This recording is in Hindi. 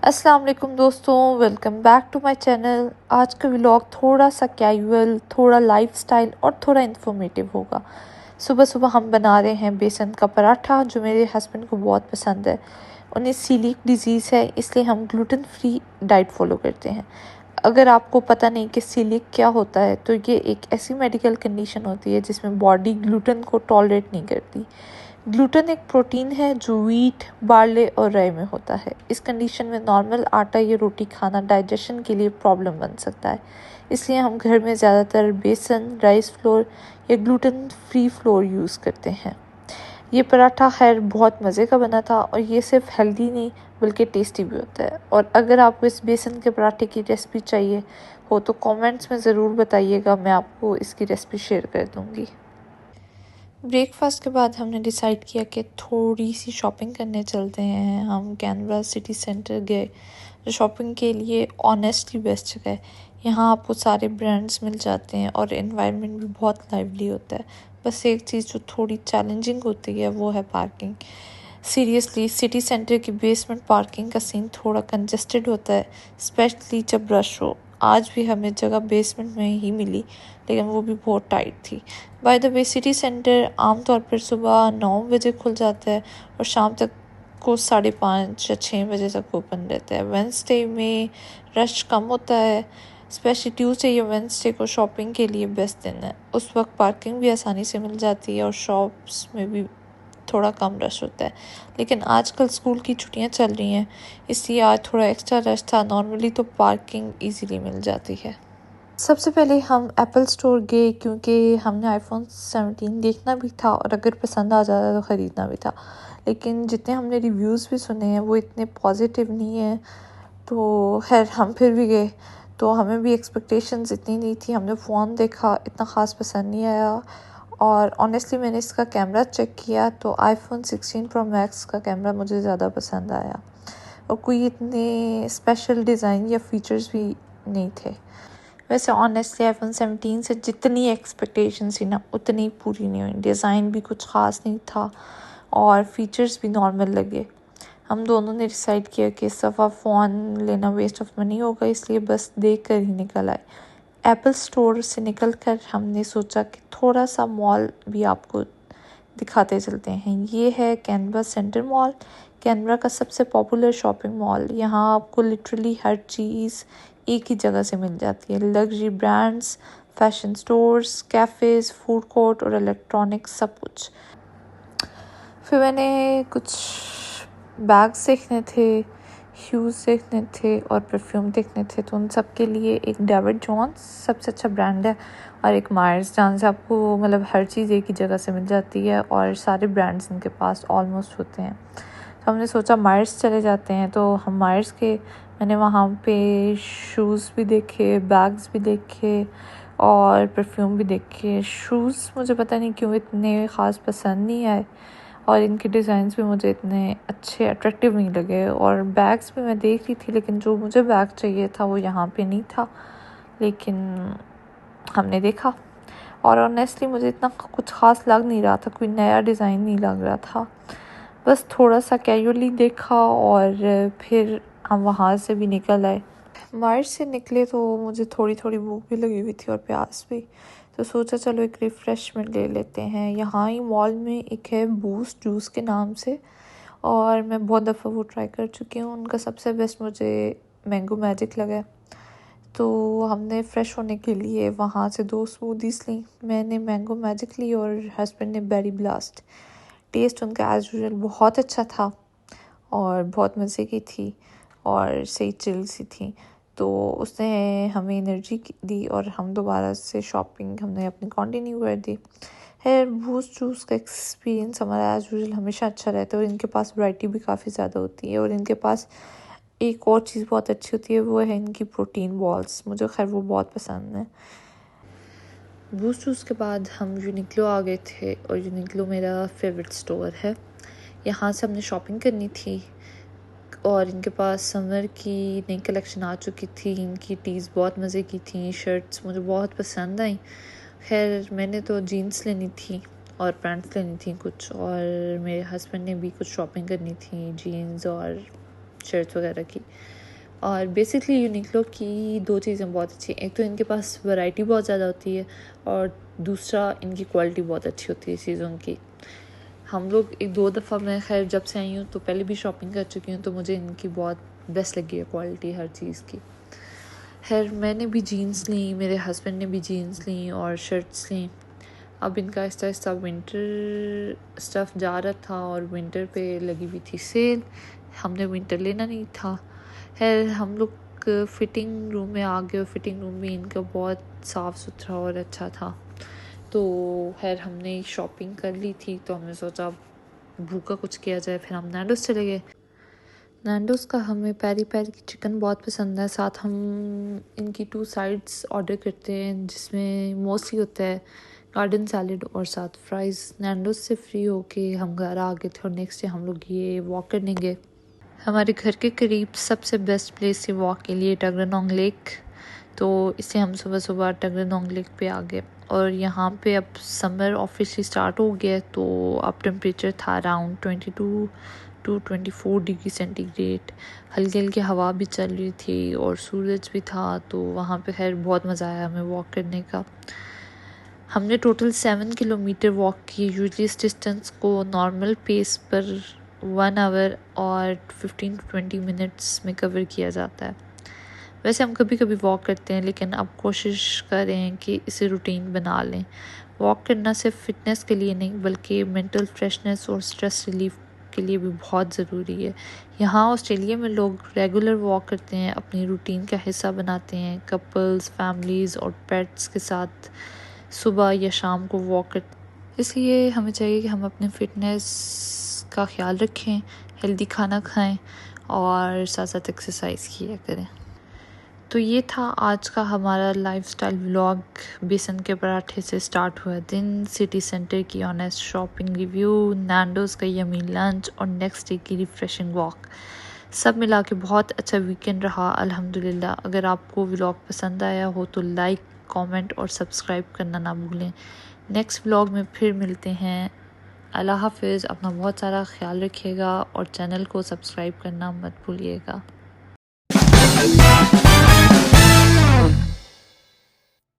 अस्सलाम वालेकुम दोस्तों, welcome back to my channel. आज का व्लॉग थोड़ा सा कैजुअल, थोड़ा लाइफस्टाइल और थोड़ा इन्फॉर्मेटिव होगा। सुबह सुबह हम बना रहे हैं बेसन का पराठा जो मेरे हस्बैंड को बहुत पसंद है। उन्हें सीलिक डिजीज़ है, इसलिए हम ग्लूटेन फ्री डाइट फॉलो करते हैं। अगर आपको पता नहीं कि सीलिक क्या होता है, तो ये एक ऐसी मेडिकल कंडीशन होती है जिसमें बॉडी ग्लूटेन को टॉलरेट नहीं करती। ग्लूटेन एक प्रोटीन है जो व्हीट, बार्ले और राई में होता है। इस कंडीशन में नॉर्मल आटा या रोटी खाना डाइजेशन के लिए प्रॉब्लम बन सकता है। इसलिए हम घर में ज़्यादातर बेसन, राइस फ्लोर या ग्लूटेन फ्री फ्लोर यूज़ करते हैं। ये पराठा खैर बहुत मज़े का बना था और ये सिर्फ हेल्दी नहीं बल्कि टेस्टी भी होता है। और अगर आपको इस बेसन के पराठे की रेसिपी चाहिए हो तो कमेंट्स में ज़रूर बताइएगा, मैं आपको इसकी रेसिपी शेयर कर दूँगी। ब्रेकफास्ट के बाद हमने डिसाइड किया कि थोड़ी सी शॉपिंग करने चलते हैं। हम कैनबरा सिटी सेंटर गए जो शॉपिंग के लिए ऑनेस्टली बेस्ट जगह है। यहाँ आपको सारे ब्रांड्स मिल जाते हैं और एनवायरनमेंट भी बहुत लाइवली होता है। बस एक चीज़ जो थोड़ी चैलेंजिंग होती है वो है पार्किंग। सीरियसली सिटी सेंटर की बेसमेंट पार्किंग का सीन थोड़ा कंजेस्टेड होता है, स्पेशली जब रश हो। आज भी हमें जगह बेसमेंट में ही मिली, लेकिन वो भी बहुत टाइट थी। By the way city centre आमतौर पर सुबह 9 बजे खुल जाता है और शाम तक को 5:30 या 6 बजे तक ओपन रहता है। वेंसडे में रश कम होता है, स्पेशली ट्यूसडे या वेंसडे को शॉपिंग के लिए बेस्ट दिन है। उस वक्त पार्किंग भी आसानी से मिल जाती है और शॉप्स में भी थोड़ा कम रश होता है। लेकिन आजकल स्कूल की छुट्टियां चल रही हैं, इसलिए आज थोड़ा एक्स्ट्रा रश था। नॉर्मली तो पार्किंग इजीली मिल जाती है। सबसे पहले हम एप्पल स्टोर गए क्योंकि हमने आईफोन 17 देखना भी था और अगर पसंद आ जाता तो ख़रीदना भी था। लेकिन जितने हमने रिव्यूज़ भी सुने हैं वो इतने पॉजिटिव नहीं है, तो खैर हम फिर भी गए। तो हमें भी एक्सपेक्टेशंस इतनी नहीं थी। हमने फ़ोन देखा, इतना ख़ास पसंद नहीं आया। और ऑनेस्टली मैंने इसका कैमरा चेक किया तो आईफोन 16 प्रो मैक्स का कैमरा मुझे ज़्यादा पसंद आया और कोई इतने स्पेशल डिज़ाइन या फीचर्स भी नहीं थे। वैसे ऑनेस्टली आईफोन 17 से जितनी एक्सपेक्टेशंस थी ना उतनी पूरी नहीं हुई। डिज़ाइन भी कुछ ख़ास नहीं था और फीचर्स भी नॉर्मल लगे। हम दोनों ने डिसाइड किया कि इस दफ़ा फ़ोन लेना वेस्ट ऑफ मनी होगा, इसलिए बस देख कर ही निकल आए। एप्पल स्टोर से निकल कर हमने सोचा कि थोड़ा सा मॉल भी आपको दिखाते चलते हैं। ये है कैनबरा सेंटर मॉल, कैनबरा का सबसे पॉपुलर शॉपिंग मॉल। यहाँ आपको लिटरली हर चीज़ एक ही जगह से मिल जाती है। Luxury brands, fashion stores, cafes, food court और इलेक्ट्रॉनिक्स, सब कुछ। फिर मैंने कुछ बैग्स देखने थे, शूज़ देखने थे और परफ्यूम देखने थे। तो उन सब के लिए एक डेविड जॉन्स सबसे अच्छा ब्रांड है और एक मायर्स, जहाँ से आपको मतलब हर चीज़ एक ही जगह से मिल जाती है और सारे ब्रांड्स इनके पास ऑलमोस्ट होते हैं। तो हमने सोचा मायर्स चले जाते हैं, तो हम मायर्स के मैंने वहाँ पे शूज़ भी देखे, बैग्स भी देखे और परफ्यूम भी देखे। शूज़ मुझे पता नहीं क्यों इतने ख़ास पसंद नहीं आए और इनके डिज़ाइंस भी मुझे इतने अच्छे अट्रैक्टिव नहीं लगे। और बैग्स भी मैं देख रही थी, लेकिन जो मुझे बैग चाहिए था वो यहाँ पे नहीं था, लेकिन हमने देखा और ऑनेस्टली मुझे इतना कुछ ख़ास लग नहीं रहा था, कोई नया डिज़ाइन नहीं लग रहा था। बस थोड़ा सा कैजुअली देखा और फिर हम वहाँ से भी निकल आए। मार्च से निकले तो मुझे थोड़ी थोड़ी भूख भी लगी हुई थी और प्यास भी, तो सोचा चलो एक रिफ़्रेशमेंट ले लेते हैं। यहाँ ही मॉल में एक है बूस्ट जूस के नाम से, और मैं बहुत दफ़ा वो ट्राई कर चुकी हूँ। उनका सबसे बेस्ट मुझे मैंगो मैजिक लगा। तो हमने फ़्रेश होने के लिए वहाँ से 2 स्मूदीज़ ली। मैंने मैंगो मैजिक ली और हस्बैंड ने बेरी ब्लास्ट। टेस्ट उनका एज़ यूजुअल बहुत अच्छा था और बहुत मज़े की थी और सही चिल सी थी। तो उसने हमें एनर्जी दी और हम दोबारा से शॉपिंग हमने अपनी कंटिन्यू कर दी। है बूस्ट जूस का एक्सपीरियंस हमारा एज़ यूजुअल हमेशा अच्छा रहता है और इनके पास वैरायटी भी काफ़ी ज़्यादा होती है। और इनके पास एक और चीज़ बहुत अच्छी होती है, वो है इनकी प्रोटीन बॉल्स। मुझे खैर वो बहुत पसंद है। बूस्ट जूस के बाद हम यूनिक्लो आ गए थे और यूनिक्लो मेरा फेवरेट स्टोर है। यहाँ से हमने शॉपिंग करनी थी और इनके पास समर की नई कलेक्शन आ चुकी थी। इनकी टीज़ बहुत मज़े की थी, शर्ट्स मुझे बहुत पसंद आई। खैर मैंने तो जीन्स लेनी थी और पैंट्स लेनी थी कुछ, और मेरे हस्बैंड ने भी कुछ शॉपिंग करनी थी, जीन्स और शर्ट्स वगैरह की। और बेसिकली यूनिक्लो की दो चीज़ें बहुत अच्छी हैं, एक तो इनके पास वैरायटी बहुत ज़्यादा होती है और दूसरा इनकी क्वालिटी बहुत अच्छी होती है चीज़ों की। हम लोग एक दो दफ़ा मैं खैर जब से आई हूँ तो पहले भी शॉपिंग कर चुकी हूँ, तो मुझे इनकी बहुत बेस्ट लगी है क्वालिटी हर चीज़ की। खैर मैंने भी जीन्स ली, मेरे हस्बैंड ने भी जीन्स ली और शर्ट्स ली। अब इनका आहिस्ता आहिस्ता विंटर स्टफ़ जा रहा था और विंटर पे लगी हुई थी सेल, हमने विंटर लेना नहीं था। खैर हम लोग फ़िटिंग रूम में आ गए और फ़िटिंग रूम भी इनका बहुत साफ़ सुथरा और अच्छा था। तो खैर हमने शॉपिंग कर ली थी, तो हमने सोचा भूखा कुछ किया जाए, फिर हम नैंडोज़ चले गए। नैंडोज़ का हमें पेरी पेरी की चिकन बहुत पसंद है, साथ हम इनकी 2 साइड्स ऑर्डर करते हैं जिसमें मोस्टली होता है गार्डन सैलेड और साथ फ्राइज़। नैंडोज़ से फ्री होके हम घर आ गए थे और नेक्स्ट डे हम लोग ये वॉक करने गए। हमारे घर के करीब सबसे बेस्ट प्लेस है वॉक के लिए टगरनोंग लेक, तो इससे हम सुबह सुबह टगरनोंग लेक पे आ गए। और यहाँ पे अब समर ऑफिशियली स्टार्ट हो गया है, तो अब टेम्परेचर था अराउंड 22 टू 24 डिग्री सेंटीग्रेड। हल्की हल्की हवा भी चल रही थी और सूरज भी था, तो वहाँ पे खैर बहुत मज़ा आया हमें वॉक करने का। हमने टोटल 7 किलोमीटर वॉक की। यूजली इस डिस्टेंस को नॉर्मल पेस पर 1 आवर और 15 टू 20 मिनट्स में कवर किया जाता है। वैसे हम कभी कभी वॉक करते हैं, लेकिन अब कोशिश कर रहे हैं कि इसे रूटीन बना लें। वॉक करना सिर्फ फिटनेस के लिए नहीं बल्कि मेंटल फ्रेशनेस और स्ट्रेस रिलीफ के लिए भी बहुत ज़रूरी है। यहाँ ऑस्ट्रेलिया में लोग रेगुलर वॉक करते हैं, अपनी रूटीन का हिस्सा बनाते हैं। कपल्स, फैमिलीज़ और पेट्स के साथ सुबह या शाम को वॉक करते हैं। इसलिए हमें चाहिए कि हम अपने फिटनेस का ख्याल रखें, हेल्दी खाना खाएं और साथ साथ एक्सरसाइज किया करें। तो ये था आज का हमारा लाइफस्टाइल व्लॉग। बेसन के पराठे से स्टार्ट हुआ दिन, सिटी सेंटर की ऑनेस्ट शॉपिंग रिव्यू, नैंडोज़ का यमी लंच और नेक्स्ट डे की रिफ्रेशिंग वॉक। सब मिला के बहुत अच्छा वीकेंड रहा अल्हम्दुलिल्लाह। अगर आपको व्लॉग पसंद आया हो तो लाइक, कमेंट और सब्सक्राइब करना ना भूलें। नेक्स्ट व्लॉग में फिर मिलते हैं। अल्लाह हाफिज़। अपना बहुत सारा ख्याल रखिएगा और चैनल को सब्सक्राइब करना मत भूलिएगा।